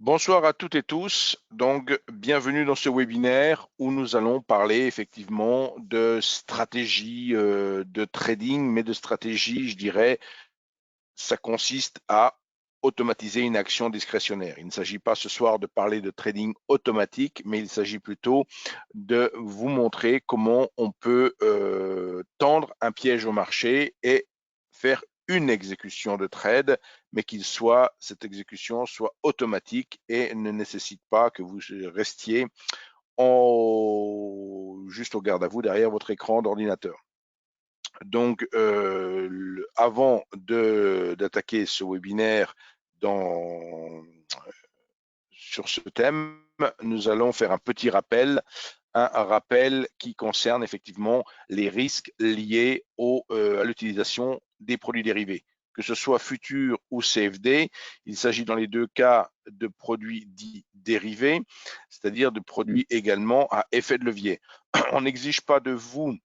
Bonsoir à toutes et tous. Donc, bienvenue dans ce webinaire où nous allons parler effectivement de stratégie de trading, mais de stratégie, je dirais, ça consiste à automatiser une action discrétionnaire. Il ne s'agit pas ce soir de parler de trading automatique, mais il s'agit plutôt de vous montrer comment on peut tendre un piège au marché et faire une exécution de trade, mais cette exécution soit automatique et ne nécessite pas que vous restiez juste au garde à vous derrière votre écran d'ordinateur. Donc, avant d'attaquer ce webinaire sur ce thème, nous allons faire un petit rappel, un rappel qui concerne effectivement les risques liés à l'utilisation des produits dérivés. Que ce soit futur ou CFD, il s'agit dans les deux cas de produits dits dérivés, c'est-à-dire de produits également à effet de levier. On n'exige pas de vous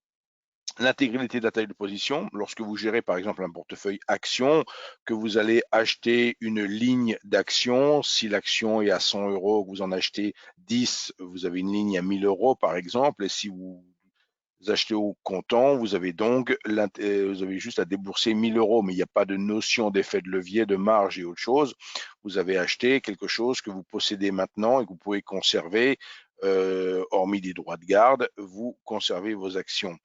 l'intégralité de la taille de position. Lorsque vous gérez par exemple un portefeuille action, que vous allez acheter une ligne d'action, si l'action est à 100 euros, que vous en achetez 10, vous avez une ligne à 1000 euros par exemple, et si vous achetez au comptant, vous avez juste à débourser 1000 euros, mais il n'y a pas de notion d'effet de levier, de marge et autre chose. Vous avez acheté quelque chose que vous possédez maintenant et que vous pouvez conserver, hormis des droits de garde, vous conservez vos actions.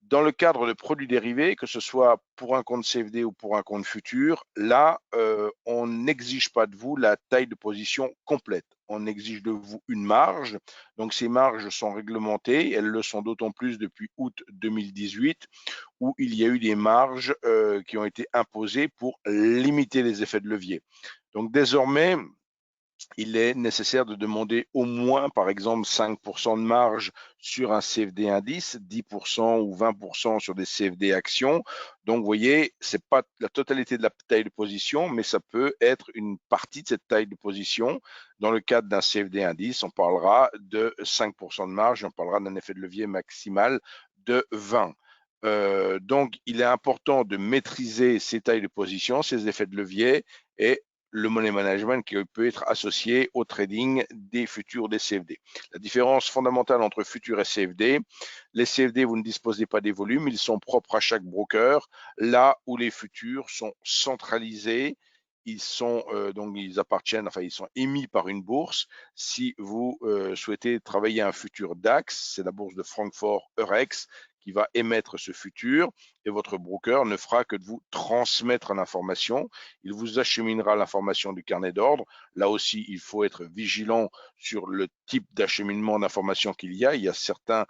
Dans le cadre de produits dérivés, que ce soit pour un compte CFD ou pour un compte futur, là, on n'exige pas de vous la taille de position complète. On exige de vous une marge. Donc, ces marges sont réglementées. Elles le sont d'autant plus depuis août 2018, où il y a eu des marges qui ont été imposées pour limiter les effets de levier. Donc, désormais, il est nécessaire de demander au moins, par exemple, 5% de marge sur un CFD indice, 10% ou 20% sur des CFD actions. Donc, vous voyez, ce n'est pas la totalité de la taille de position, mais ça peut être une partie de cette taille de position. Dans le cadre d'un CFD indice, on parlera de 5% de marge, on parlera d'un effet de levier maximal de 20. Donc, il est important de maîtriser ces tailles de position, ces effets de levier et le money management qui peut être associé au trading des futurs des CFD. La différence fondamentale entre futurs et CFD, les CFD, vous ne disposez pas des volumes, ils sont propres à chaque broker, là où les futurs sont centralisés, ils sont ils appartiennent, enfin ils sont émis par une bourse. Si vous souhaitez travailler un futur DAX, c'est la bourse de Francfort Eurex qui va émettre ce futur et votre broker ne fera que de vous transmettre l'information. Il vous acheminera l'information du carnet d'ordre. Là aussi, il faut être vigilant sur le type d'acheminement d'informations qu'il y a. Il y a certains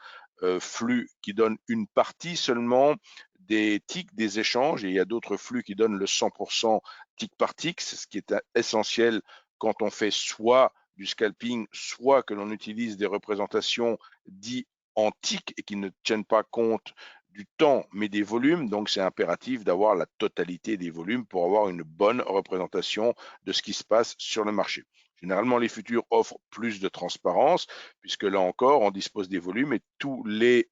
flux qui donnent une partie seulement des ticks des échanges et il y a d'autres flux qui donnent le 100% tick par tick, c'est ce qui est essentiel quand on fait soit du scalping, soit que l'on utilise des représentations dites en tick et qui ne tiennent pas compte du temps mais des volumes. Donc c'est impératif d'avoir la totalité des volumes pour avoir une bonne représentation de ce qui se passe sur le marché. Généralement, les futurs offrent plus de transparence puisque là encore, on dispose des volumes et tous les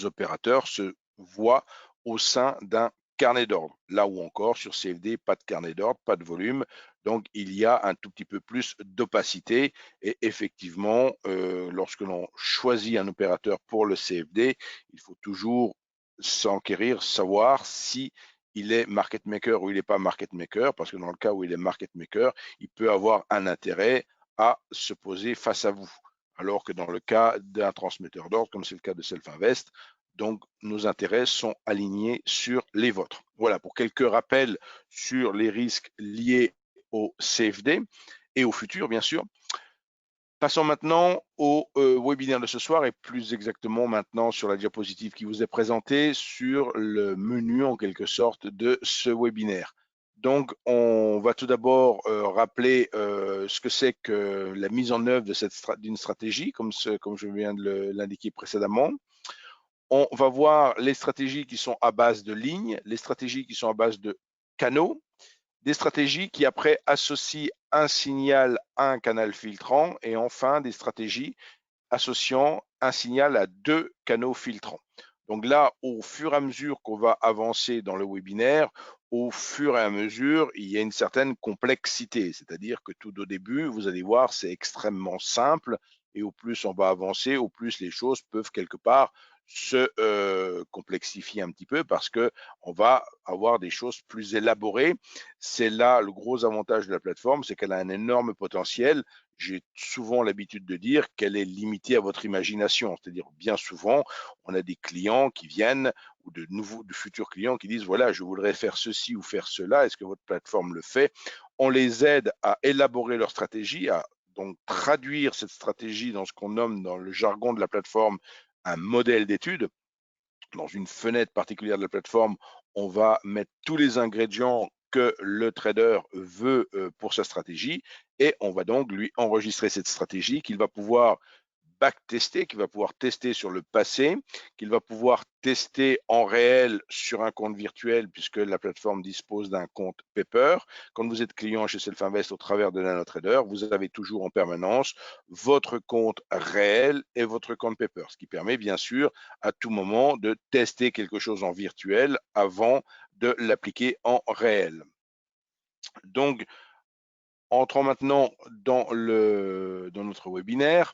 opérateurs se voient au sein d'un carnet d'ordre. Là où encore, sur CFD, pas de carnet d'ordre, pas de volume. Donc, il y a un tout petit peu plus d'opacité. Et effectivement, lorsque l'on choisit un opérateur pour le CFD, il faut toujours s'enquérir, savoir si il est market maker ou il n'est pas market maker, parce que dans le cas où il est market maker, il peut avoir un intérêt à se poser face à vous. Alors que dans le cas d'un transmetteur d'ordre, comme c'est le cas de Self-Invest, donc nos intérêts sont alignés sur les vôtres. Voilà, pour quelques rappels sur les risques liés au CFD et au futur, bien sûr. Passons maintenant au webinaire de ce soir et plus exactement maintenant sur la diapositive qui vous est présentée sur le menu en quelque sorte de ce webinaire. Donc, on va tout d'abord rappeler ce que c'est que la mise en œuvre d'une stratégie, comme je viens de l'indiquer précédemment. On va voir les stratégies qui sont à base de lignes, les stratégies qui sont à base de canaux, des stratégies qui après associent un signal à un canal filtrant et enfin des stratégies associant un signal à deux canaux filtrants. Donc là, au fur et à mesure qu'on va avancer dans le webinaire, au fur et à mesure, il y a une certaine complexité. C'est-à-dire que tout au début, vous allez voir, c'est extrêmement simple et au plus on va avancer, au plus les choses peuvent quelque part se complexifier un petit peu parce que on va avoir des choses plus élaborées. C'est là le gros avantage de la plateforme, c'est qu'elle a un énorme potentiel. J'ai souvent l'habitude de dire qu'elle est limitée à votre imagination. C'est-à-dire bien souvent, on a des clients qui viennent ou de futurs clients qui disent voilà, je voudrais faire ceci ou faire cela, est-ce que votre plateforme le fait? On les aide à élaborer leur stratégie, à donc traduire cette stratégie dans ce qu'on nomme dans le jargon de la plateforme un modèle d'étude. Dans une fenêtre particulière de la plateforme, on va mettre tous les ingrédients que le trader veut pour sa stratégie et on va donc lui enregistrer cette stratégie qu'il va pouvoir backtester, qu'il va pouvoir tester sur le passé, qu'il va pouvoir tester en réel sur un compte virtuel puisque la plateforme dispose d'un compte Paper. Quand vous êtes client chez Self-Invest au travers de NanoTrader, vous avez toujours en permanence votre compte réel et votre compte Paper, ce qui permet bien sûr à tout moment de tester quelque chose en virtuel avant de l'appliquer en réel. Donc, entrons maintenant dans notre webinaire.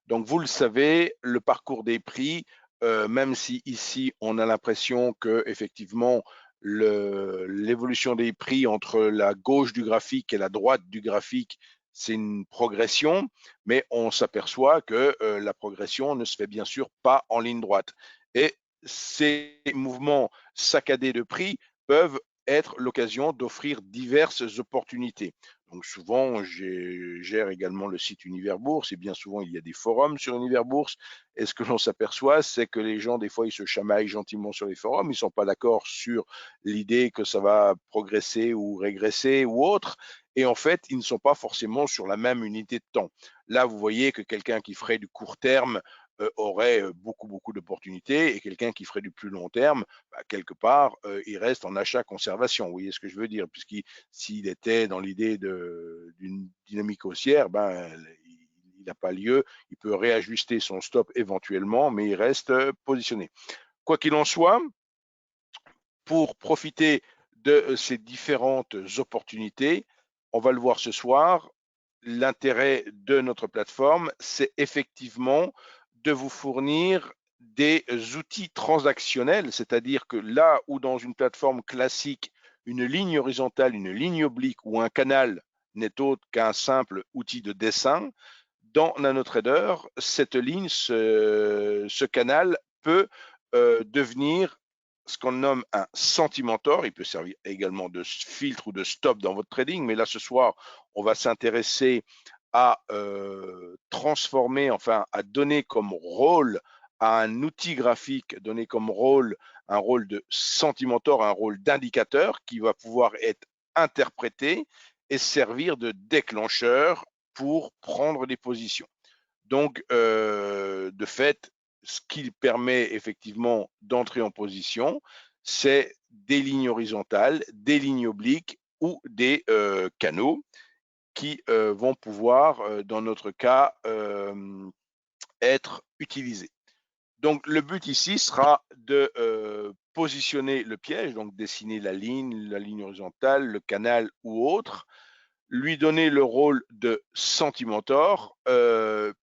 Donc, vous le savez, le parcours des prix, même si ici, on a l'impression que effectivement, l'évolution des prix entre la gauche du graphique et la droite du graphique, c'est une progression, mais on s'aperçoit que la progression ne se fait bien sûr pas en ligne droite. Et ces mouvements saccadés de prix peuvent être l'occasion d'offrir diverses opportunités. Donc souvent, je gère également le site Univers Bourse et bien souvent, il y a des forums sur Univers Bourse. Et ce que l'on s'aperçoit, c'est que les gens, des fois, ils se chamaillent gentiment sur les forums. Ils ne sont pas d'accord sur l'idée que ça va progresser ou régresser ou autre. Et en fait, ils ne sont pas forcément sur la même unité de temps. Là, vous voyez que quelqu'un qui ferait du court terme aurait beaucoup d'opportunités et quelqu'un qui ferait du plus long terme, bah, quelque part, il reste en achat-conservation. Vous voyez ce que je veux dire? Puisqu'il s'il était dans l'idée d'une dynamique haussière, ben, il n'a pas lieu. Il peut réajuster son stop éventuellement, mais il reste positionné. Quoi qu'il en soit, pour profiter de ces différentes opportunités, on va le voir ce soir, l'intérêt de notre plateforme, c'est effectivement de vous fournir des outils transactionnels, c'est-à-dire que là où dans une plateforme classique, une ligne horizontale, une ligne oblique ou un canal n'est autre qu'un simple outil de dessin, dans NanoTrader, cette ligne, ce canal peut devenir ce qu'on nomme un sentimentor. Il peut servir également de filtre ou de stop dans votre trading, mais là ce soir, on va s'intéresser à transformer, enfin à donner comme rôle à un outil graphique, donner comme rôle un rôle de sentimentor, un rôle d'indicateur qui va pouvoir être interprété et servir de déclencheur pour prendre des positions. Donc, de fait, ce qui permet effectivement d'entrer en position, c'est des lignes horizontales, des lignes obliques ou des canaux qui vont pouvoir, dans notre cas, être utilisés. Donc, le but ici sera de positionner le piège, donc dessiner la ligne horizontale, le canal ou autre, lui donner le rôle de sentimentor,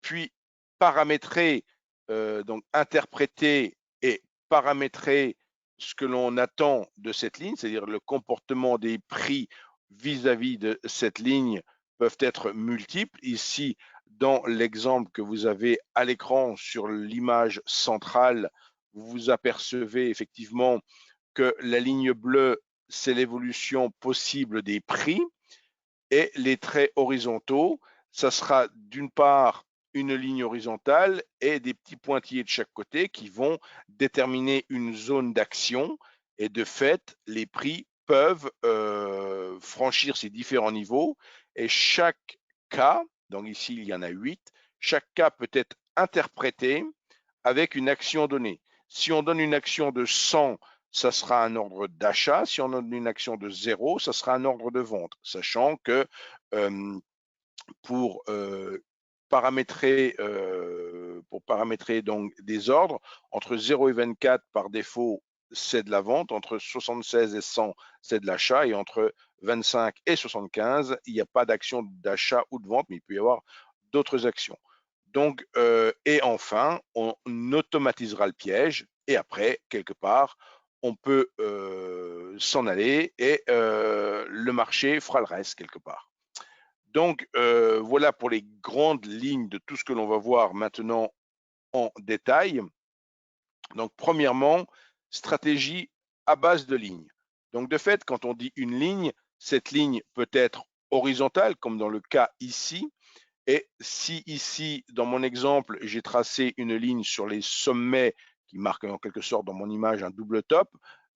puis paramétrer, donc interpréter et paramétrer ce que l'on attend de cette ligne, c'est-à-dire le comportement des prix vis-à-vis de cette ligne peuvent être multiples. Ici, dans l'exemple que vous avez à l'écran sur l'image centrale, vous apercevez effectivement que la ligne bleue, c'est l'évolution possible des prix et les traits horizontaux, ça sera d'une part une ligne horizontale et des petits pointillés de chaque côté qui vont déterminer une zone d'action et de fait, les prix peuvent franchir ces différents niveaux et chaque cas, donc ici il y en a 8, chaque cas peut être interprété avec une action donnée. Si on donne une action de 100, ça sera un ordre d'achat. Si on donne une action de 0, ça sera un ordre de vente, sachant que pour paramétrer donc des ordres entre 0 et 24 par défaut, c'est de la vente, entre 76 et 100, c'est de l'achat, et entre 25 et 75, il n'y a pas d'action d'achat ou de vente, mais il peut y avoir d'autres actions. Donc, et enfin, on automatisera le piège, et après, quelque part, on peut s'en aller, et le marché fera le reste quelque part. Donc, voilà pour les grandes lignes de tout ce que l'on va voir maintenant en détail. Donc, premièrement, stratégie à base de lignes. Donc, de fait, quand on dit une ligne, cette ligne peut être horizontale, comme dans le cas ici. Et si ici, dans mon exemple, j'ai tracé une ligne sur les sommets qui marque en quelque sorte dans mon image un double top,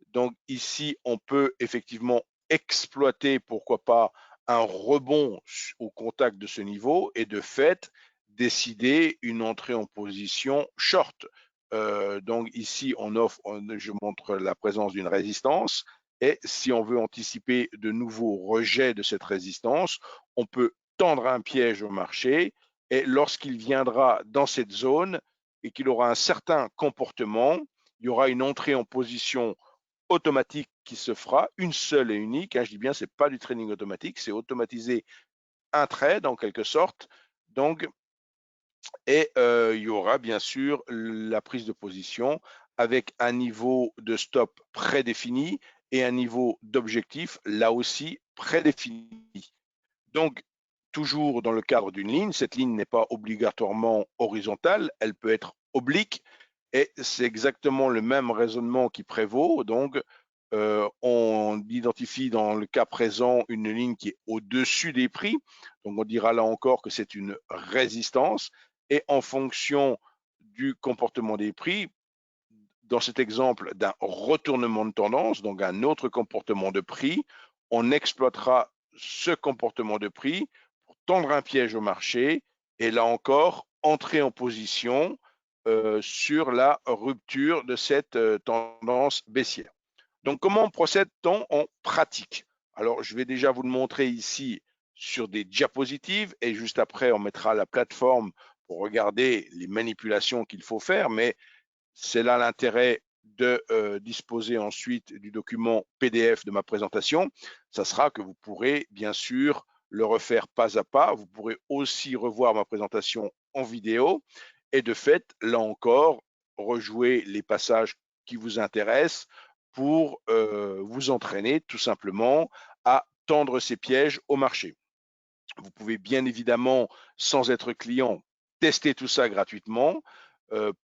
donc ici, on peut effectivement exploiter, pourquoi pas, un rebond au contact de ce niveau et de fait, décider une entrée en position short. Donc ici, je montre la présence d'une résistance et si on veut anticiper de nouveaux rejets de cette résistance, on peut tendre un piège au marché et lorsqu'il viendra dans cette zone et qu'il aura un certain comportement, il y aura une entrée en position automatique qui se fera, une seule et unique. Je dis bien, ce n'est pas du trading automatique, c'est automatiser un trade en quelque sorte. Donc, et il y aura bien sûr la prise de position avec un niveau de stop prédéfini et un niveau d'objectif là aussi prédéfini. Donc, toujours dans le cadre d'une ligne, cette ligne n'est pas obligatoirement horizontale, elle peut être oblique et c'est exactement le même raisonnement qui prévaut. Donc, on identifie dans le cas présent une ligne qui est au-dessus des prix. Donc, on dira là encore que c'est une résistance et en fonction du comportement des prix, dans cet exemple d'un retournement de tendance, donc un autre comportement de prix, on exploitera ce comportement de prix pour tendre un piège au marché et là encore entrer en position sur la rupture de cette tendance baissière. Donc, comment procède-t-on en pratique? Alors, je vais déjà vous le montrer ici sur des diapositives et juste après, on mettra la plateforme pour regarder les manipulations qu'il faut faire, mais c'est là l'intérêt de disposer ensuite du document PDF de ma présentation. Ça sera que vous pourrez bien sûr le refaire pas à pas. Vous pourrez aussi revoir ma présentation en vidéo et de fait, là encore, rejouer les passages qui vous intéressent pour vous entraîner tout simplement à tendre ces pièges au marché. Vous pouvez bien évidemment, sans être client, tester tout ça gratuitement.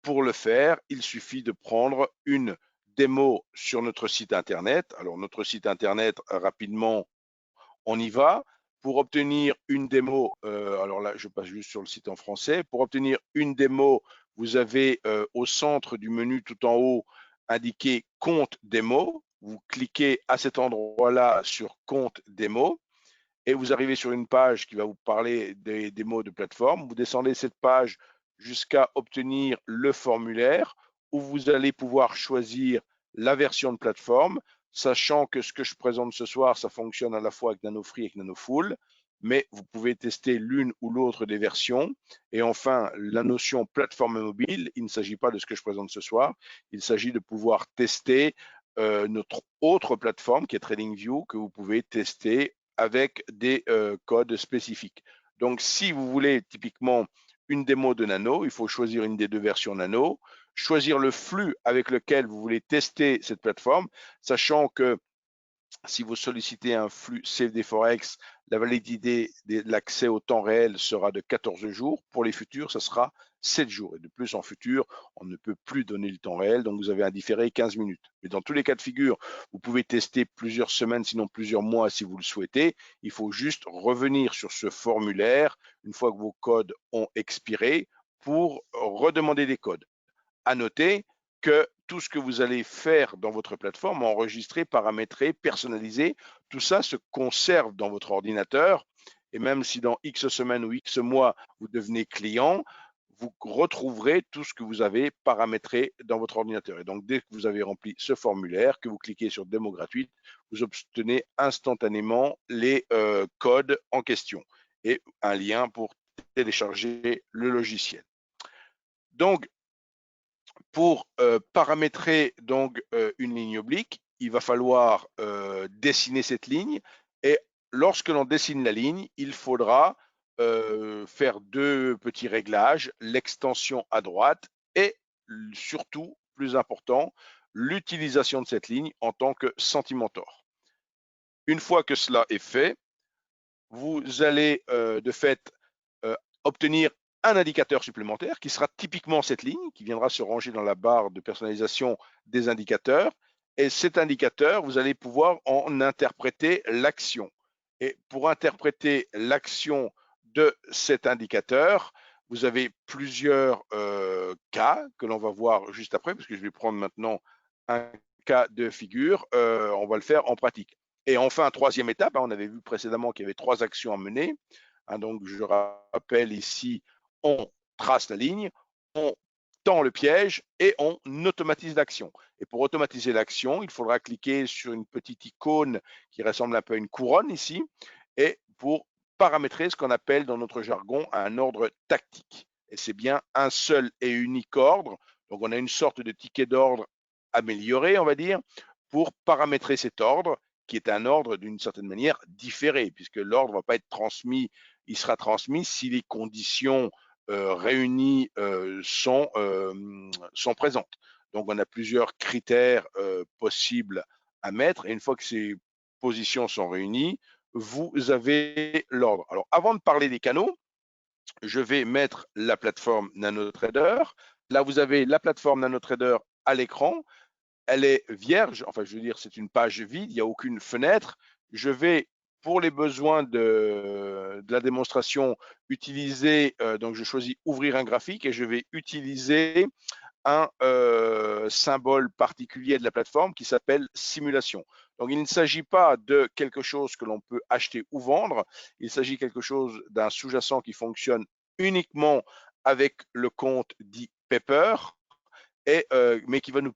Pour le faire, il suffit de prendre une démo sur notre site internet. Alors notre site internet, rapidement, on y va. Pour obtenir une démo, alors là je passe juste sur le site en français, pour obtenir une démo, vous avez au centre du menu tout en haut indiqué compte démo. Vous cliquez à cet endroit-là sur compte démo et vous arrivez sur une page qui va vous parler des démos de plateforme. Vous descendez cette page jusqu'à obtenir le formulaire où vous allez pouvoir choisir la version de plateforme, sachant que ce que je présente ce soir, ça fonctionne à la fois avec NanoFree et avec NanoFull, mais vous pouvez tester l'une ou l'autre des versions. Et enfin, la notion plateforme mobile, il ne s'agit pas de ce que je présente ce soir, il s'agit de pouvoir tester notre autre plateforme qui est TradingView, que vous pouvez tester avec des codes spécifiques. Donc, si vous voulez typiquement une démo de Nano, il faut choisir une des deux versions Nano, choisir le flux avec lequel vous voulez tester cette plateforme, sachant que si vous sollicitez un flux CFD Forex, la validité de l'accès au temps réel sera de 14 jours. Pour les futurs, ce sera 7 jours. Et de plus, en futur, on ne peut plus donner le temps réel, donc vous avez un différé 15 minutes. Mais dans tous les cas de figure, vous pouvez tester plusieurs semaines, sinon plusieurs mois si vous le souhaitez. Il faut juste revenir sur ce formulaire une fois que vos codes ont expiré pour redemander des codes. À noter que tout ce que vous allez faire dans votre plateforme, enregistrer, paramétrer, personnaliser, tout ça se conserve dans votre ordinateur. Et même si dans X semaines ou X mois, vous devenez client, vous retrouverez tout ce que vous avez paramétré dans votre ordinateur. Et donc, dès que vous avez rempli ce formulaire, que vous cliquez sur démo gratuite, vous obtenez instantanément les codes en question et un lien pour télécharger le logiciel. Donc, Pour paramétrer donc une ligne oblique, il va falloir dessiner cette ligne, et lorsque l'on dessine la ligne, il faudra faire deux petits réglages, l'extension à droite et surtout, plus important, l'utilisation de cette ligne en tant que Centimentor. Une fois que cela est fait, vous allez de fait obtenir un indicateur supplémentaire qui sera typiquement cette ligne qui viendra se ranger dans la barre de personnalisation des indicateurs. Et cet indicateur, vous allez pouvoir en interpréter l'action. Et pour interpréter l'action de cet indicateur, vous avez plusieurs cas que l'on va voir juste après, parce que je vais prendre maintenant un cas de figure. On va le faire en pratique. Et enfin, troisième étape, on avait vu précédemment qu'il y avait 3 actions à mener. Donc, je rappelle ici, on trace la ligne, on tend le piège et on automatise l'action. Et pour automatiser l'action, il faudra cliquer sur une petite icône qui ressemble un peu à une couronne ici, et pour paramétrer ce qu'on appelle dans notre jargon un ordre tactique. Et c'est bien un seul et unique ordre. Donc, on a une sorte de ticket d'ordre amélioré, on va dire, pour paramétrer cet ordre, qui est un ordre d'une certaine manière différé, puisque l'ordre ne va pas être transmis, il sera transmis si les conditions réunies sont présentes. Donc, on a plusieurs critères possibles à mettre, et une fois que ces positions sont réunies, vous avez l'ordre. Alors, avant de parler des canaux, je vais mettre la plateforme NanoTrader. Là, vous avez la plateforme NanoTrader à l'écran. Elle est vierge, enfin, je veux dire, c'est une page vide, il n'y a aucune fenêtre. Je vais, pour les besoins de la démonstration, utiliser, donc je choisis ouvrir un graphique et je vais utiliser un symbole particulier de la plateforme qui s'appelle simulation. Donc, il ne s'agit pas de quelque chose que l'on peut acheter ou vendre, il s'agit quelque chose d'un sous-jacent qui fonctionne uniquement avec le compte dit Pepper, mais qui va me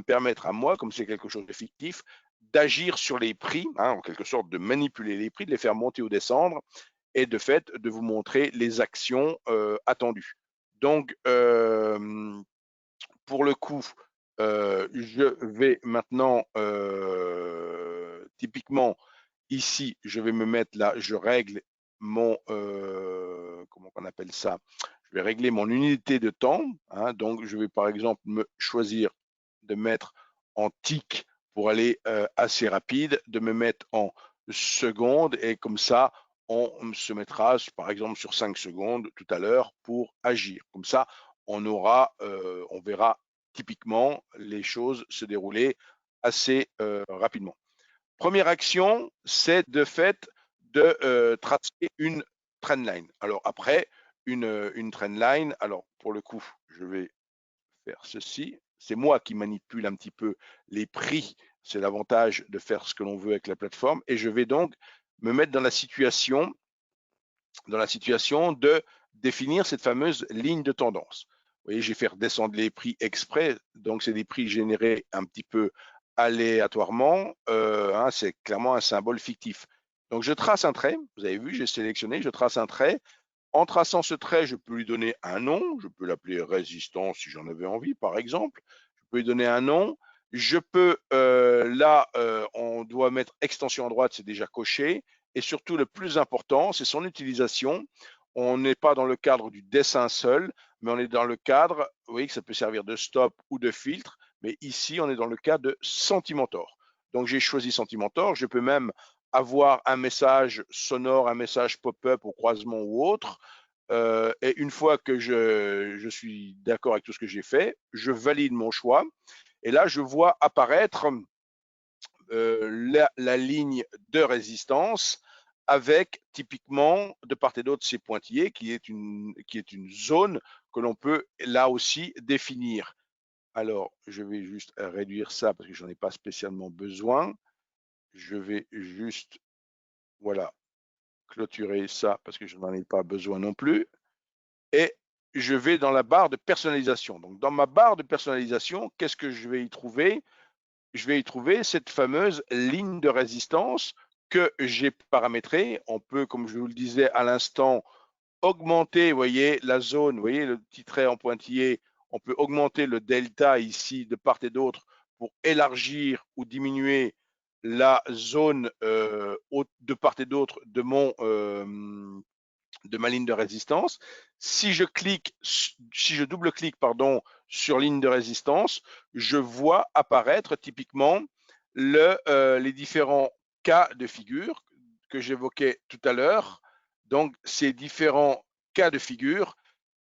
permettre à moi, comme c'est quelque chose de fictif, d'agir sur les prix, en quelque sorte de manipuler les prix, de les faire monter ou descendre, et de fait de vous montrer les actions attendues. Donc, pour le coup, je vais maintenant, typiquement, ici, je vais me mettre là, je règle mon, comment on appelle ça? Je vais régler mon unité de temps. Donc, je vais par exemple me choisir de mettre en tic pour aller assez rapide, de me mettre en secondes, et comme ça, on se mettra par exemple sur 5 secondes tout à l'heure pour agir. Comme ça, on verra typiquement les choses se dérouler assez rapidement. Première action, c'est de fait de tracer une trendline. Alors après, une trendline, alors pour le coup, je vais faire ceci. C'est moi qui manipule un petit peu les prix. C'est l'avantage de faire ce que l'on veut avec la plateforme. Et je vais donc me mettre dans la situation de définir cette fameuse ligne de tendance. Vous voyez, je vais faire descendre les prix exprès. Donc, c'est des prix générés un petit peu aléatoirement. C'est clairement un symbole fictif. Donc, je trace un trait. Vous avez vu, j'ai sélectionné, je trace un trait. En traçant ce trait, je peux lui donner un nom. Je peux l'appeler résistance si j'en avais envie, par exemple. Je peux lui donner un nom. Je peux, on doit mettre extension à droite, c'est déjà coché. Et surtout, le plus important, c'est son utilisation. On n'est pas dans le cadre du dessin seul, mais on est dans le cadre, vous voyez que ça peut servir de stop ou de filtre, mais ici, on est dans le cas de Centimentor. Donc, j'ai choisi Centimentor. Je peux même avoir un message sonore, un message pop-up au croisement ou autre. Et une fois que je suis d'accord avec tout ce que j'ai fait, je valide mon choix. Et là, je vois apparaître la ligne de résistance avec typiquement de part et d'autre ces pointillés qui est une zone que l'on peut là aussi définir. Alors, je vais juste réduire ça parce que j'en ai pas spécialement besoin. Je vais juste, voilà, clôturer ça parce que je n'en ai pas besoin non plus. Et je vais dans la barre de personnalisation. Donc, dans ma barre de personnalisation, qu'est-ce que je vais y trouver? Je vais y trouver cette fameuse ligne de résistance que j'ai paramétrée. On peut, comme je vous le disais à l'instant, augmenter, vous voyez, la zone, vous voyez le petit trait en pointillé, On peut augmenter le delta ici de part et d'autre pour élargir ou diminuer la zone de part et d'autre de ma ligne de résistance. Si je double-clique sur ligne de résistance, je vois apparaître typiquement les différents cas de figure que j'évoquais tout à l'heure. Donc, ces différents cas de figure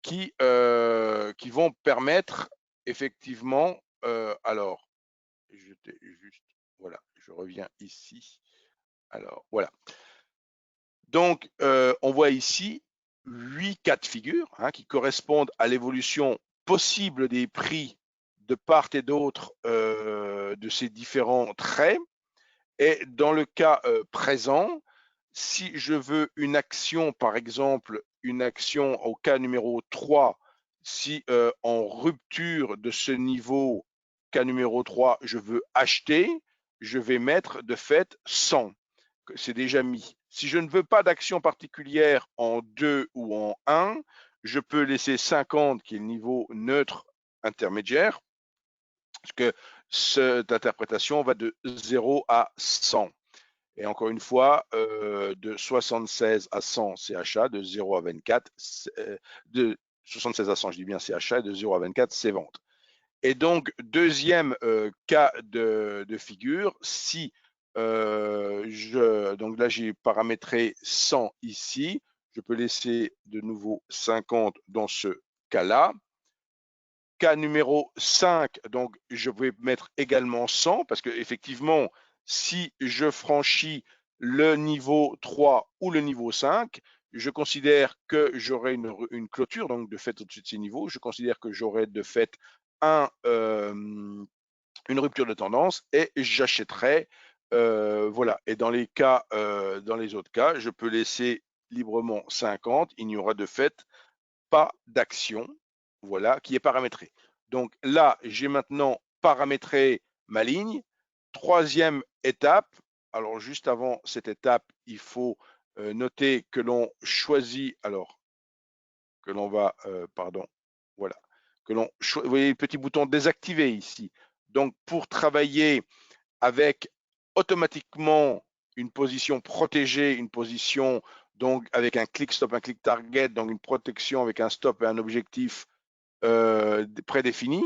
qui vont permettre effectivement, alors, voilà, je reviens ici. Alors, voilà. Donc, on voit ici 8 cas de figure qui correspondent à l'évolution possible des prix de part et d'autre de ces différents traits. Et dans le cas présent, si je veux une action, par exemple, une action au cas numéro 3, si en rupture de ce niveau, cas numéro 3, je veux acheter, je vais mettre de fait 100. C'est déjà mis. Si je ne veux pas d'action particulière en 2 ou en 1, je peux laisser 50 qui est le niveau neutre intermédiaire, parce que cette interprétation va de 0 à 100. Et encore une fois, de 76 à 100, c'est achat, de 0 à 24, de 76 à 100, je dis bien c'est achat, et de 0 à 24, c'est vente. Et donc, deuxième cas de figure, si donc là j'ai paramétré 100 ici, je peux laisser de nouveau 50 dans ce cas-là. Cas numéro 5, donc je vais mettre également 100 parce que effectivement, si je franchis le niveau 3 ou le niveau 5, je considère que j'aurai une clôture, donc de fait au-dessus de ces niveaux, je considère que j'aurai de fait une rupture de tendance et j'achèterai. Voilà. Et dans les autres cas, je peux laisser librement 50. Il n'y aura de fait pas d'action, voilà, qui est paramétrée. Donc là, j'ai maintenant paramétré ma ligne. Troisième étape. Alors juste avant cette étape, il faut noter que l'on choisit, alors que l'on va, pardon, voilà, vous voyez le petit bouton désactiver ici. Donc pour travailler avec automatiquement une position protégée, une position donc avec un click stop, un click target, donc une protection avec un stop et un objectif prédéfini,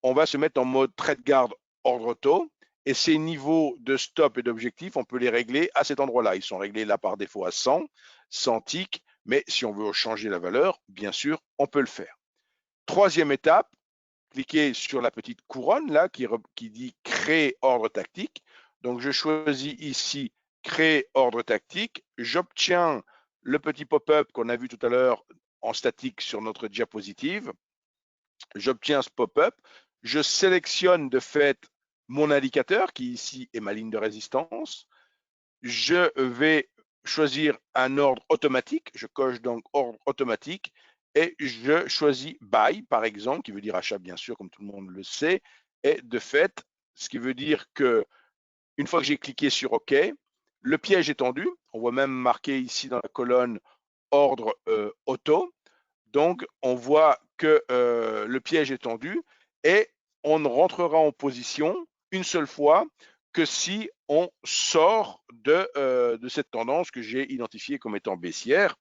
on va se mettre en mode trade guard ordre auto. Et ces niveaux de stop et d'objectif, on peut les régler à cet endroit-là. Ils sont réglés là par défaut à 100, 100 ticks, mais si on veut changer la valeur, bien sûr, on peut le faire. Troisième étape, cliquez sur la petite couronne là qui dit créer ordre tactique. Donc je choisis ici créer ordre tactique. J'obtiens le petit pop-up qu'on a vu tout à l'heure en statique sur notre diapositive. J'obtiens ce pop-up. Je sélectionne de fait mon indicateur qui ici est ma ligne de résistance. Je vais choisir un ordre automatique. Je coche donc ordre automatique et je choisis buy, par exemple, qui veut dire achat, bien sûr, comme tout le monde le sait. Et de fait, ce qui veut dire que une fois que j'ai cliqué sur OK, le piège est tendu. On voit même marqué ici dans la colonne ordre auto. Donc, on voit que le piège est tendu et on ne rentrera en position une seule fois que si on sort de cette tendance que j'ai identifiée comme étant baissière.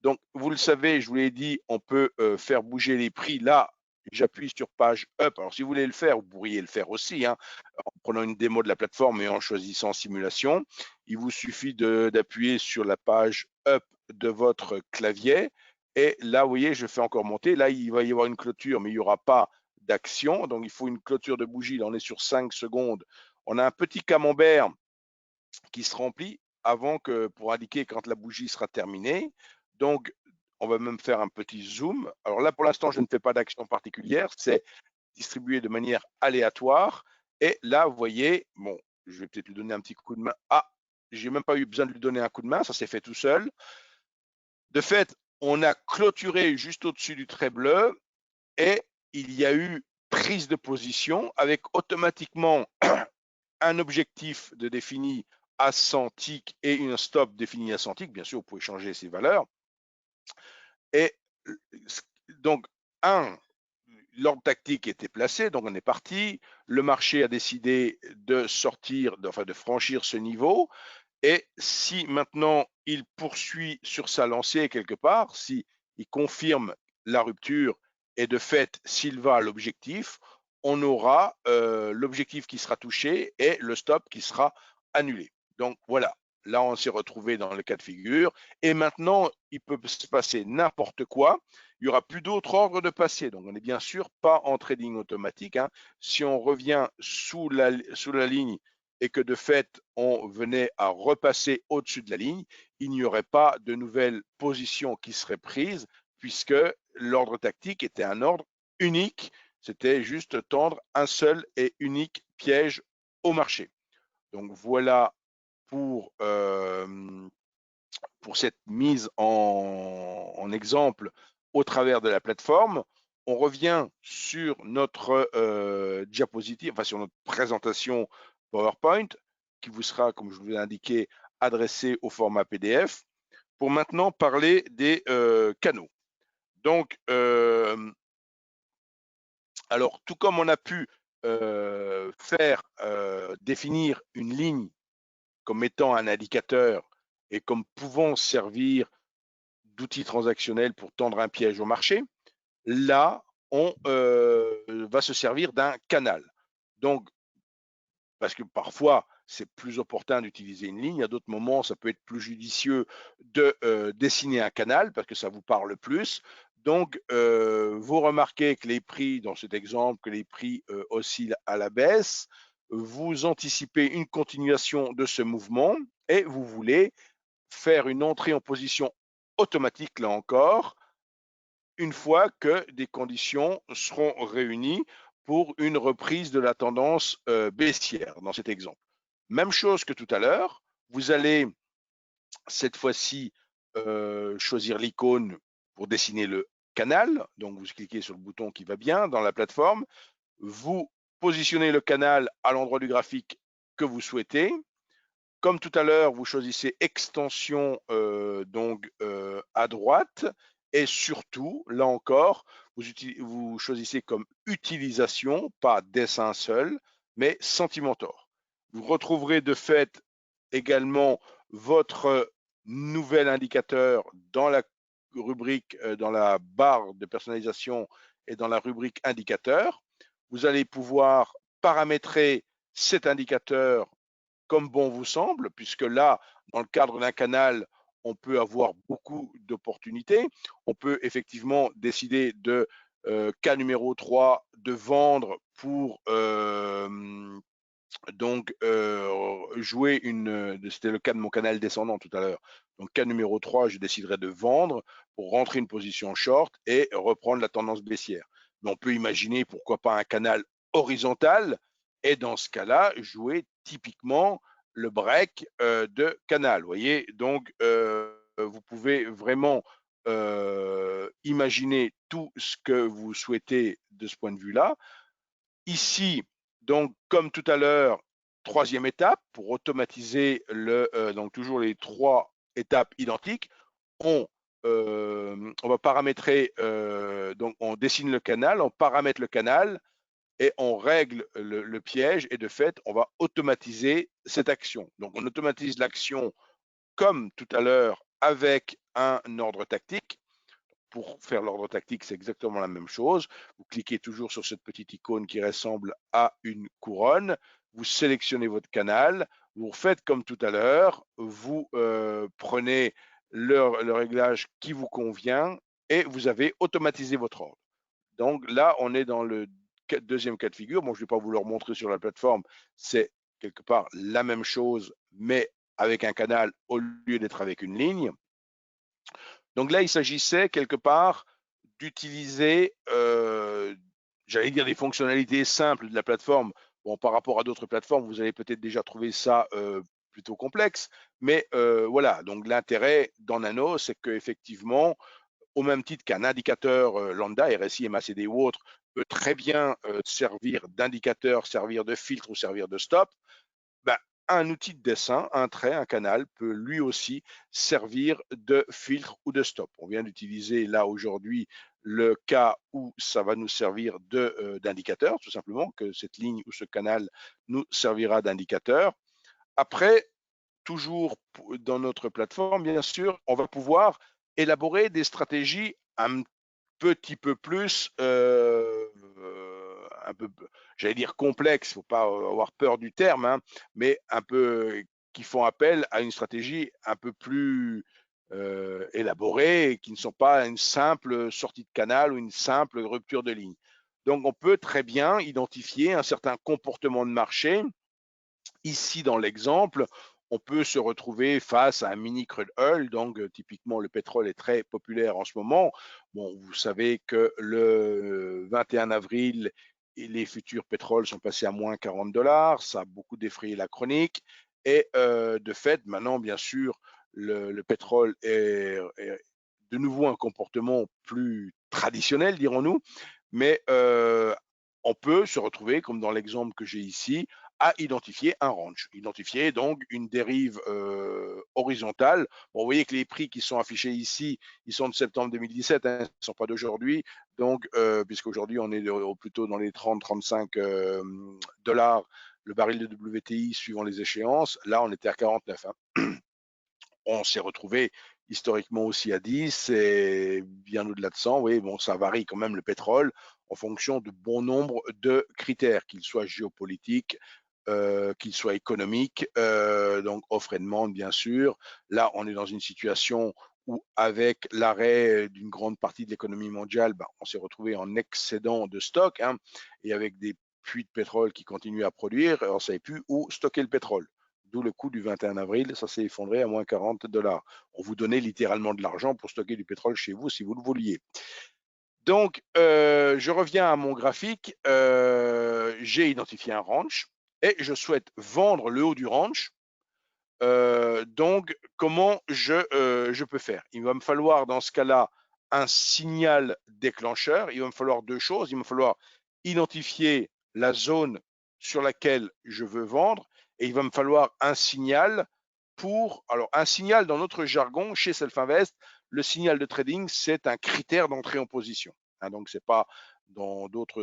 Donc, vous le savez, je vous l'ai dit, on peut faire bouger les prix. Là, j'appuie sur page up. Alors, si vous voulez le faire, vous pourriez le faire aussi, en prenant une démo de la plateforme et en choisissant simulation. Il vous suffit d'appuyer sur la page up de votre clavier. Et là, vous voyez, je fais encore monter. Là, il va y avoir une clôture, mais il n'y aura pas d'action. Donc, il faut une clôture de bougie. Là, on est sur 5 secondes. On a un petit camembert qui se remplit pour indiquer quand la bougie sera terminée. Donc, on va même faire un petit zoom. Alors là, pour l'instant, je ne fais pas d'action particulière. C'est distribué de manière aléatoire. Et là, vous voyez, bon, je vais peut-être lui donner un petit coup de main. Ah, j'ai même pas eu besoin de lui donner un coup de main. Ça s'est fait tout seul. De fait, on a clôturé juste au-dessus du trait bleu et il y a eu prise de position avec automatiquement un objectif de défini à 100 ticks et une stop définie à 100 ticks. Bien sûr, vous pouvez changer ces valeurs. Et donc, l'ordre tactique était placé, donc on est parti. Le marché a décidé de sortir, enfin de franchir ce niveau. Et si maintenant il poursuit sur sa lancée quelque part, si il confirme la rupture et de fait s'il va à l'objectif, on aura l'objectif qui sera touché et le stop qui sera annulé. Donc voilà, là on s'est retrouvé dans le cas de figure et maintenant il peut se passer n'importe quoi. Il n'y aura plus d'autre ordre de passer. Donc on n'est bien sûr pas en trading automatique, hein. Si on revient sous la ligne et que de fait on venait à repasser au-dessus de la ligne, il n'y aurait pas de nouvelles positions qui seraient prises puisque l'ordre tactique était un ordre unique, c'était juste tendre un seul et unique piège au marché. Donc voilà pour, pour cette mise en exemple au travers de la plateforme. On revient sur notre diapositive, enfin sur notre présentation PowerPoint, qui vous sera, comme je vous l'ai indiqué, adressée au format PDF, pour maintenant parler des canaux. Donc, alors, tout comme on a pu définir une ligne comme étant un indicateur et comme pouvant servir d'outil transactionnel pour tendre un piège au marché, là, on va se servir d'un canal. Donc, parce que parfois, c'est plus opportun d'utiliser une ligne. À d'autres moments, ça peut être plus judicieux de dessiner un canal parce que ça vous parle plus. Donc, vous remarquez que les prix, dans cet exemple, que les prix oscillent à la baisse. Vous anticipez une continuation de ce mouvement et vous voulez faire une entrée en position automatique, là encore, une fois que des conditions seront réunies pour une reprise de la tendance baissière dans cet exemple. Même chose que tout à l'heure, vous allez cette fois-ci choisir l'icône pour dessiner le canal. Donc vous cliquez sur le bouton qui va bien dans la plateforme. Vous positionnez le canal à l'endroit du graphique que vous souhaitez. Comme tout à l'heure, vous choisissez extension à droite et surtout, là encore, vous choisissez comme utilisation, pas dessin seul, mais Sentimentor. Vous retrouverez de fait également votre nouvel indicateur dans la rubrique, dans la barre de personnalisation et dans la rubrique indicateur. Vous allez pouvoir paramétrer cet indicateur comme bon vous semble, puisque là, dans le cadre d'un canal, on peut avoir beaucoup d'opportunités. On peut effectivement décider de cas numéro 3, de vendre pour jouer c'était le cas de mon canal descendant tout à l'heure. Donc cas numéro 3, je déciderai de vendre pour rentrer une position short et reprendre la tendance baissière. Mais on peut imaginer pourquoi pas un canal horizontal et dans ce cas-là, jouer typiquement le break de canal. Vous voyez, donc vous pouvez vraiment imaginer tout ce que vous souhaitez de ce point de vue-là. Ici, donc comme tout à l'heure, troisième étape pour automatiser donc toujours les trois étapes identiques, on va paramétrer, donc on dessine le canal, on paramètre le canal et on règle le piège et de fait, on va automatiser cette action. Donc on automatise l'action comme tout à l'heure avec un ordre tactique. Pour faire l'ordre tactique, c'est exactement la même chose. Vous cliquez toujours sur cette petite icône qui ressemble à une couronne. Vous sélectionnez votre canal. Vous faites comme tout à l'heure. Vous prenez le réglage qui vous convient et vous avez automatisé votre ordre. Donc là, on est dans le deuxième cas de figure. Bon, je ne vais pas vous le montrer sur la plateforme. C'est quelque part la même chose, mais avec un canal au lieu d'être avec une ligne. Donc là, il s'agissait quelque part d'utiliser, j'allais dire des fonctionnalités simples de la plateforme. Bon, par rapport à d'autres plateformes, vous allez peut-être déjà trouvé ça plutôt complexe, mais voilà. Donc l'intérêt dans Nano, c'est qu'effectivement, au même titre qu'un indicateur lambda, RSI, MACD ou autre, peut très bien servir d'indicateur, servir de filtre ou servir de stop. Ben, un outil de dessin, un trait, un canal peut lui aussi servir de filtre ou de stop. On vient d'utiliser là aujourd'hui le cas où ça va nous servir d'indicateur, tout simplement, que cette ligne ou ce canal nous servira d'indicateur. Après, toujours dans notre plateforme, bien sûr, on va pouvoir élaborer des stratégies un petit peu plus, un peu, j'allais dire complexe, il ne faut pas avoir peur du terme, hein, mais un peu qui font appel à une stratégie un peu plus élaborée et qui ne sont pas une simple sortie de canal ou une simple rupture de ligne. Donc, on peut très bien identifier un certain comportement de marché. Ici, dans l'exemple, on peut se retrouver face à un mini crude oil, donc typiquement le pétrole est très populaire en ce moment. Bon, vous savez que le 21 avril, les futurs pétroles sont passés à moins 40 $, ça a beaucoup défrayé la chronique. Et de fait, maintenant, bien sûr, le pétrole est de nouveau un comportement plus traditionnel, dirons-nous, mais on peut se retrouver, comme dans l'exemple que j'ai ici, à identifier un range, identifier donc une dérive horizontale. Bon, vous voyez que les prix qui sont affichés ici, ils sont de septembre 2017, hein, ils ne sont pas d'aujourd'hui, donc puisqu'aujourd'hui on est plutôt dans les 30-35 $ le baril de WTI suivant les échéances. Là, on était à 49. Hein. On s'est retrouvé historiquement aussi à 10 et bien au-delà de 100. Oui, bon, ça varie quand même le pétrole en fonction de bon nombre de critères, qu'ils soient géopolitiques, qu'ils soient économiques, donc offre et demande bien sûr. Là, on est dans une situation où avec l'arrêt d'une grande partie de l'économie mondiale, ben, on s'est retrouvé en excédent de stock, hein, et avec des puits de pétrole qui continuent à produire, on ne savait plus où stocker le pétrole. D'où le coût du 21 avril, ça s'est effondré à moins 40 $. On vous donnait littéralement de l'argent pour stocker du pétrole chez vous si vous le vouliez. Donc, je reviens à mon graphique. J'ai identifié un ranch et je souhaite vendre le haut du ranch. Donc, comment je peux faire? Il va me falloir dans ce cas-là un signal déclencheur. Il va me falloir deux choses. Il va me falloir identifier la zone sur laquelle je veux vendre et il va me falloir un signal alors un signal dans notre jargon chez Selfinvest, le signal de trading, c'est un critère d'entrée en position. Hein, donc, c'est pas dans d'autres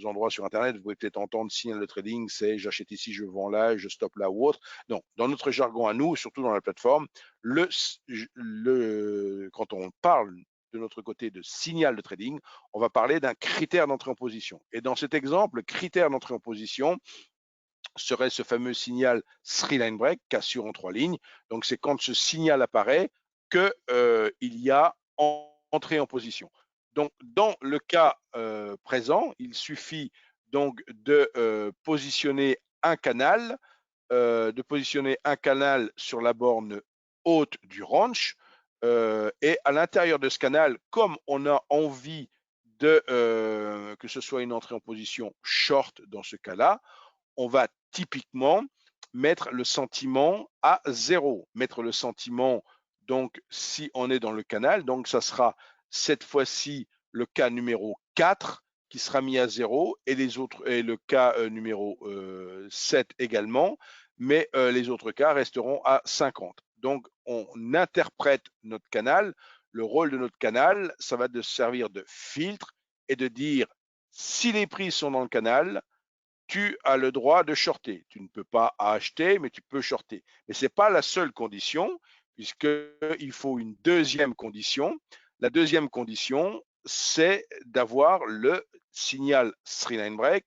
endroits sur Internet, vous pouvez peut-être entendre signal de trading, c'est j'achète ici, je vends là, je stoppe là ou autre. Non, dans notre jargon à nous, surtout dans la plateforme, quand on parle de notre côté de signal de trading, on va parler d'un critère d'entrée en position. Et dans cet exemple, le critère d'entrée en position serait ce fameux signal three line break, cassure en 3 lignes. Donc, c'est quand ce signal apparaît qu'il y a entrée en position. Donc, dans le cas présent, il suffit donc de positionner un canal sur la borne haute du ranch. Et à l'intérieur de ce canal, comme on a envie que ce soit une entrée en position short dans ce cas-là, on va typiquement mettre le sentiment à 0. Mettre le sentiment, donc si on est dans le canal, donc ça sera cette fois-ci le cas numéro 4 qui sera mis à 0 et le cas numéro 7 également, mais les autres cas resteront à 50. Donc on interprète notre canal. Le rôle de notre canal, ça va de servir de filtre et de dire si les prix sont dans le canal, tu as le droit de shorter. Tu ne peux pas acheter, mais tu peux shorter. Mais ce n'est pas la seule condition, puisqu'il faut une deuxième condition. La deuxième condition, c'est d'avoir le signal three line break,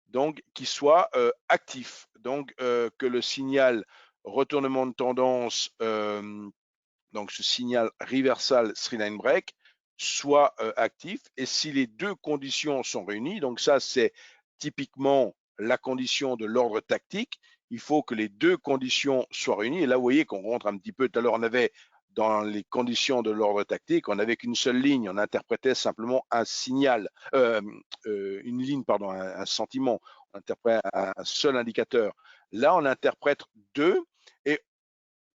donc qui soit actif. Donc que le signal retournement de tendance, donc ce signal reversal three line break, soit actif. Et si les deux conditions sont réunies, donc ça c'est typiquement la condition de l'ordre tactique, il faut que les deux conditions soient réunies. Et là, vous voyez qu'on rentre un petit peu, tout à l'heure, on avait dans les conditions de l'ordre tactique, on n'avait qu'une seule ligne, on interprétait simplement un signal, une ligne, pardon, un sentiment, on interprète un seul indicateur. Là, on interprète deux, et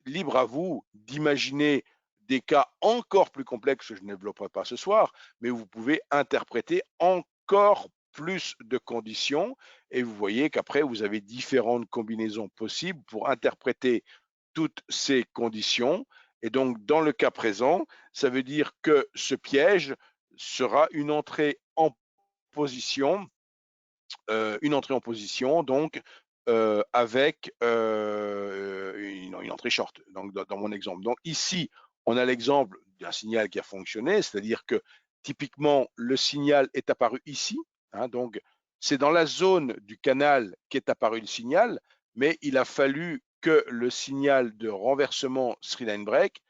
libre à vous d'imaginer des cas encore plus complexes que je ne développerai pas ce soir, mais vous pouvez interpréter encore plus de conditions et vous voyez qu'après, vous avez différentes combinaisons possibles pour interpréter toutes ces conditions. Et donc, dans le cas présent, ça veut dire que ce piège, sera une entrée en position, donc avec une entrée short, donc dans mon exemple. Donc ici, on a l'exemple d'un signal qui a fonctionné, c'est-à-dire que typiquement le signal est apparu ici, hein, donc c'est dans la zone du canal qu'est apparu le signal, mais il a fallu que le signal de renversement Sreeline break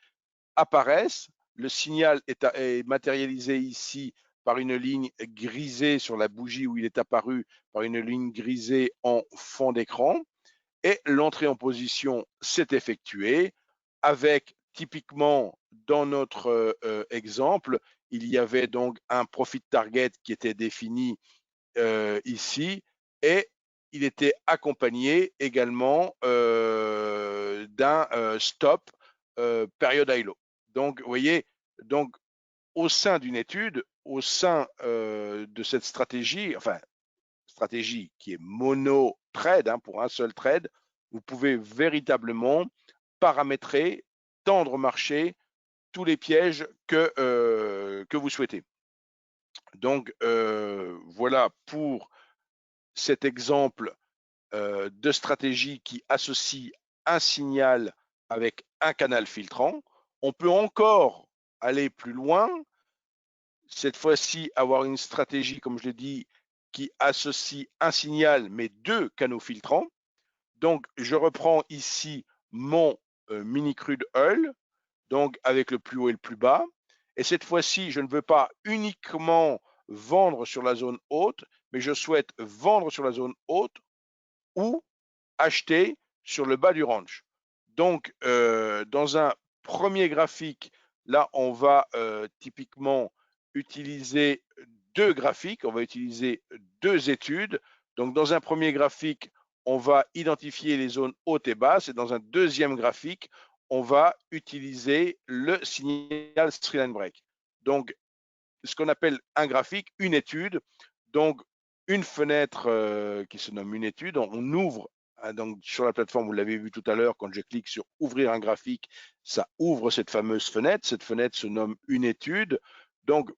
apparaissent. Le signal est matérialisé ici par une ligne grisée sur la bougie où il est apparu, par une ligne grisée en fond d'écran. Et l'entrée en position s'est effectuée avec typiquement dans notre exemple, il y avait donc un profit target qui était défini ici et il était accompagné également d'un stop période high low. Donc, vous voyez, donc au sein d'une étude, au sein de cette stratégie, enfin, stratégie qui est mono-trade, hein, pour un seul trade, vous pouvez véritablement paramétrer, tendre marché, tous les pièges que vous souhaitez. Donc, voilà pour cet exemple de stratégie qui associe un signal avec un canal filtrant. On peut encore aller plus loin, cette fois-ci avoir une stratégie, comme je l'ai dit, qui associe un signal mais deux canaux filtrants. Donc, je reprends ici mon mini crude oil, donc avec le plus haut et le plus bas. Et cette fois-ci, je ne veux pas uniquement vendre sur la zone haute, mais je souhaite vendre sur la zone haute ou acheter sur le bas du range. Donc, dans un premier graphique, là, on va typiquement utiliser deux graphiques, on va utiliser deux études. Donc, dans un premier graphique, on va identifier les zones hautes et basses, et dans un deuxième graphique, on va utiliser le signal Sreeline break. Donc, ce qu'on appelle un graphique, une étude. Donc, une fenêtre qui se nomme une étude, on ouvre, hein, donc sur la plateforme, vous l'avez vu tout à l'heure, quand je clique sur ouvrir un graphique, ça ouvre cette fameuse fenêtre. Cette fenêtre se nomme une étude. Donc,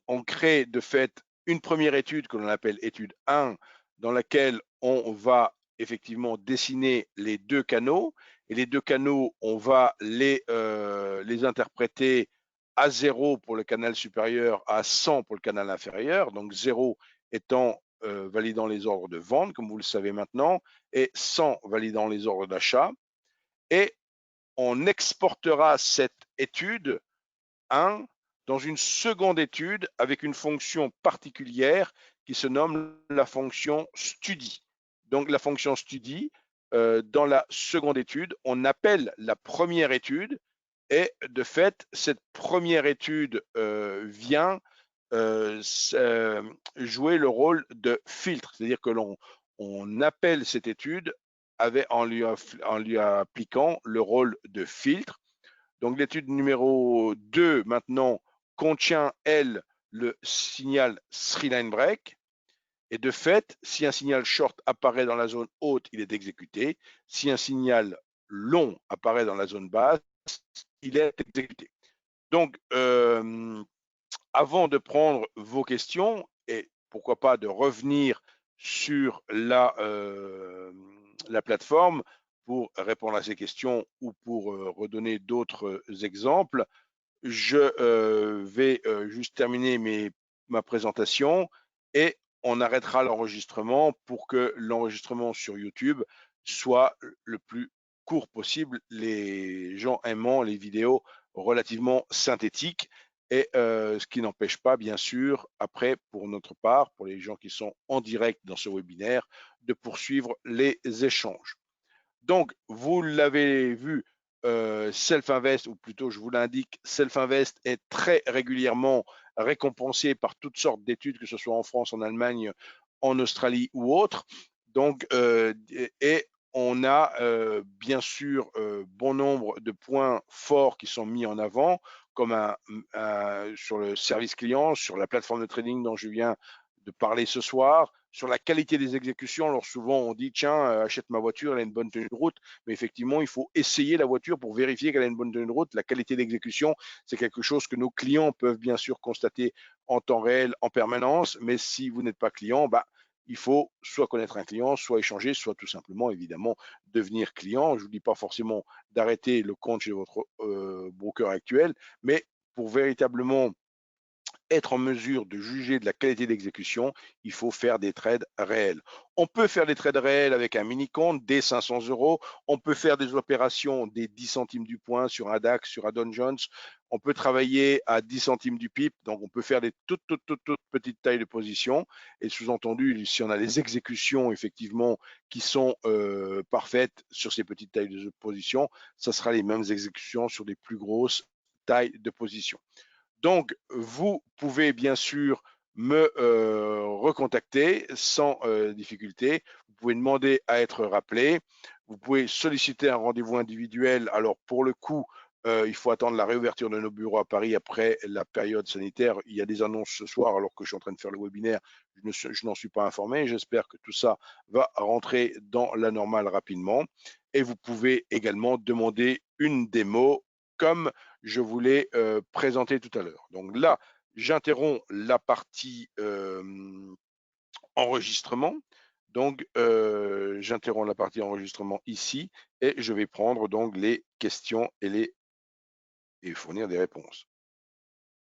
on crée de fait une première étude que l'on appelle étude 1, dans laquelle on va effectivement dessiner les deux canaux. Et les deux canaux, on va les interpréter à 0 pour le canal supérieur, à 100 pour le canal inférieur. Donc 0 étant validant les ordres de vente, comme vous le savez maintenant, et 100 validant les ordres d'achat. Et on exportera cette étude 1 dans une seconde étude avec une fonction particulière qui se nomme la fonction study. Donc la fonction study, dans la seconde étude, on appelle la première étude et de fait, cette première étude vient jouer le rôle de filtre, c'est-à-dire que on appelle cette étude en lui appliquant le rôle de filtre. Donc l'étude numéro 2 maintenant contient, elle, le signal Sreeline break. Et de fait, si un signal short apparaît dans la zone haute, il est exécuté. Si un signal long apparaît dans la zone basse, il est exécuté. Donc, avant de prendre vos questions, et pourquoi pas de revenir sur la plateforme pour répondre à ces questions ou pour redonner d'autres exemples, je vais juste terminer ma présentation et on arrêtera l'enregistrement pour que l'enregistrement sur YouTube soit le plus court possible, les gens aimant les vidéos relativement synthétiques et ce qui n'empêche pas, bien sûr, après, pour notre part, pour les gens qui sont en direct dans ce webinaire, de poursuivre les échanges. Donc, vous l'avez vu, Self-Invest, ou plutôt je vous l'indique, Self-Invest est très régulièrement récompensé par toutes sortes d'études, que ce soit en France, en Allemagne, en Australie ou autre. Donc, et on a bien sûr bon nombre de points forts qui sont mis en avant, comme sur le service client, sur la plateforme de trading dont je viens de parler ce soir, sur la qualité des exécutions. Alors souvent, on dit, tiens, achète ma voiture, elle a une bonne tenue de route. Mais effectivement, il faut essayer la voiture pour vérifier qu'elle a une bonne tenue de route. La qualité d'exécution, c'est quelque chose que nos clients peuvent bien sûr constater en temps réel, en permanence. Mais si vous n'êtes pas client, bah, il faut soit connaître un client, soit échanger, soit tout simplement, évidemment, devenir client. Je ne vous dis pas forcément d'arrêter le compte chez votre broker actuel, mais pour véritablement être en mesure de juger de la qualité d'exécution, il faut faire des trades réels. On peut faire des trades réels avec un mini compte dès 500 euros. On peut faire des opérations des 10 centimes du point sur un DAX, sur un Dow Jones. On peut travailler à 10 centimes du PIP. Donc, on peut faire des toutes petites tailles de position. Et sous-entendu, si on a des exécutions effectivement qui sont parfaites sur ces petites tailles de position, ça sera les mêmes exécutions sur des plus grosses tailles de position. Donc, vous pouvez bien sûr me recontacter sans difficulté. Vous pouvez demander à être rappelé. Vous pouvez solliciter un rendez-vous individuel. Alors, pour le coup, il faut attendre la réouverture de nos bureaux à Paris après la période sanitaire. Il y a des annonces ce soir alors que je suis en train de faire le webinaire. Je n'en suis pas informé. J'espère que tout ça va rentrer dans la normale rapidement. Et vous pouvez également demander une démo comme je vous l'ai présenté tout à l'heure. Donc là, j'interromps la partie enregistrement. Donc, j'interromps la partie enregistrement ici et je vais prendre donc les questions et fournir des réponses.